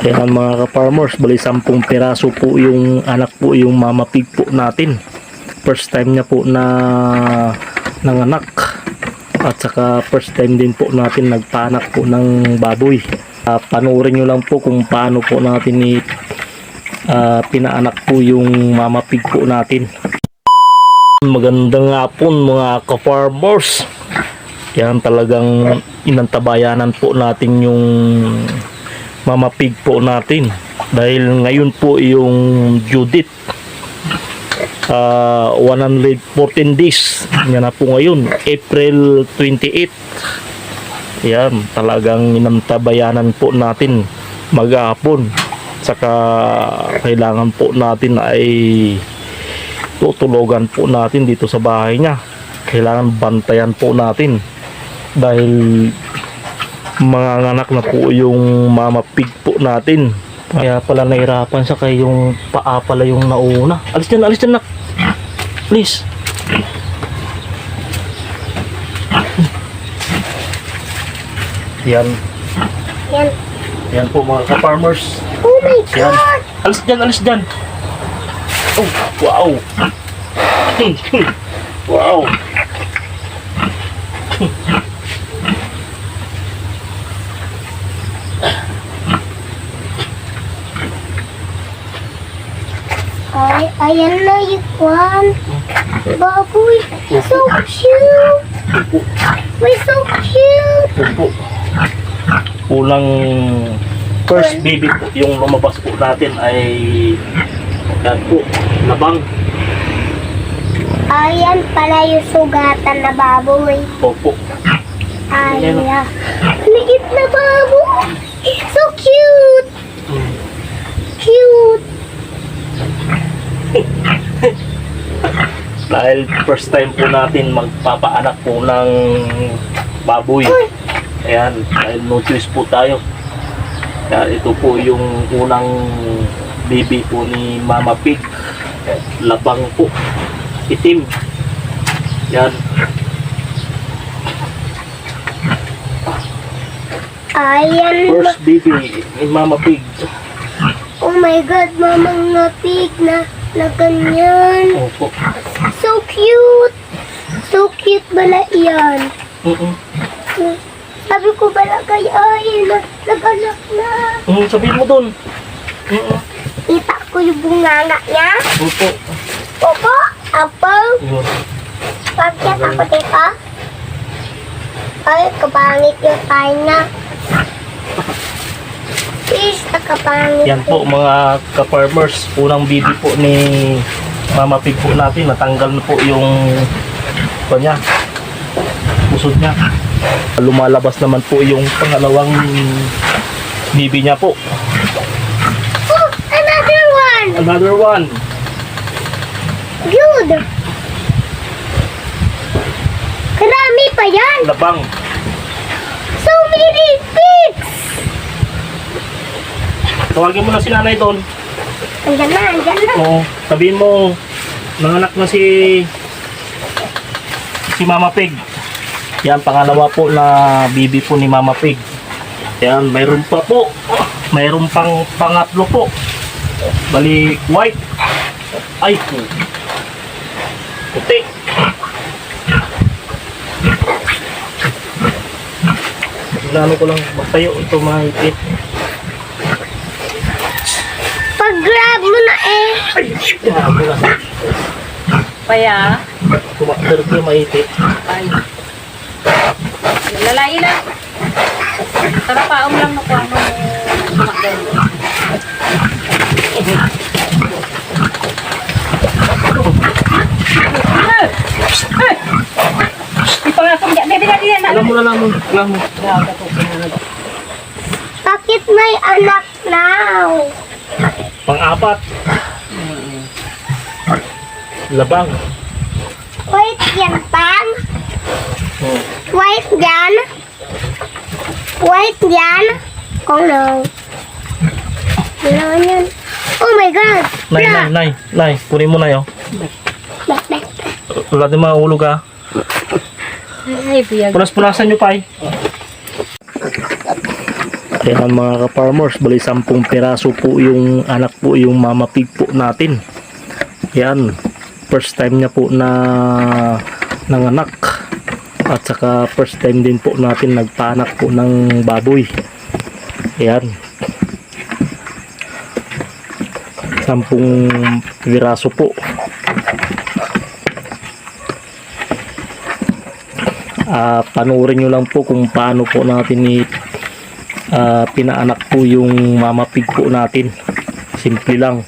Ayan mga ka-farmers, bali 10 piraso po yung anak po yung mama pig po natin. First time niya po na nanganak. At saka first time din po natin nagpanak po ng baboy. Panoorin nyo lang po kung paano po natin pinaanak po yung mama pig po natin. Magandang hapon mga ka-farmers. Yan talagang inantabayanan po natin yung mama pig po natin. Dahil ngayon po yung due date. 114 days. Yan na po ngayon. April 28. Yan. Talagang inantabayanan po natin maghapon. Saka kailangan po natin ay tutulogan po natin dito sa bahay niya. Kailangan bantayan po natin dahil mga anak na po yung mama pig po natin. Kaya pala nahirapan siya kaya yung paa pala yung nauna. Alis dyan nak. Please. Yan. Yan po mga ka-farmers. Oh my God! Yan. Alis dyan. Oh, wow. Wow. Ayan na yung one. Baboy. So cute. We're so cute. Opo. Unang first baby po yung lumabas po natin ay yan po, labang. Ayan pala yung sugatan na baboy. Opo. Ayan. Liit na baboy. So cute. Cute. Dahil first time po natin magpapaanak po ng baboy. Ayan, dahil no choice po tayo. Kaya ito po yung unang baby po ni Mama Pig. Labang po. Itim. Yan. Ayan. First baby ni Mama Pig. Oh my God, Mama Pig na ganyan. Opo. So cute. So cute bala yan. Sabi ko bala kay ay nag-anak na. Sabihin mo dun. Kita ko yung bunganga niya. Opo. Opo, apple. Bakit ako dito? Ay, kapangit yung tayo na. Please, nakapangit. Yan po mga ka-farmers. Unang baby po ni Mama Pig po natin. Natanggal na po yung kanya. Pusod niya. Lumalabas naman po yung pangalawang baby niya po. Oh, another one. Another one. Good. Karami pa yan. Labang. So many pigs. Tawagin mo na si nanay doon. Andyan na. Oo. Sabihin mo, nanganak na si Mama Pig. Yan, pangalawa po na baby po ni Mama Pig. Yan, mayroon pa po. Mayroon pang pangatlo po. Bali, white. Ay, puti. Lalo ko lang magtayo ito mga ipit. Pag-grab mo na eh. Ay, grabe na. Kaya, Kumakter ko yung maipit. ay, lalai lang. Tara paom lang na kung ano sumakdan. Ipangakam dyan, bebe na din. Alam mo. Bakit may anak now? Pang-apat. Labang. White yan, Pam? White yan? White yan? Oh no. Wala yan. Oh my God! Nay. Punin mo na yun. Back. Wala din mahulog ha. Ay, biyag. Punas-punasan nyo pa eh. Ayan mga ka-farmers, bali 10 piraso po yung anak po yung mama pig po natin. Ayan, first time niya po na nanganak. At saka first time din po natin nagpaanak po ng baboy. Ayan. 10 piraso po. Panoorin nyo lang po kung paano po natin pinaanak po yung mama pig po natin. Simple lang.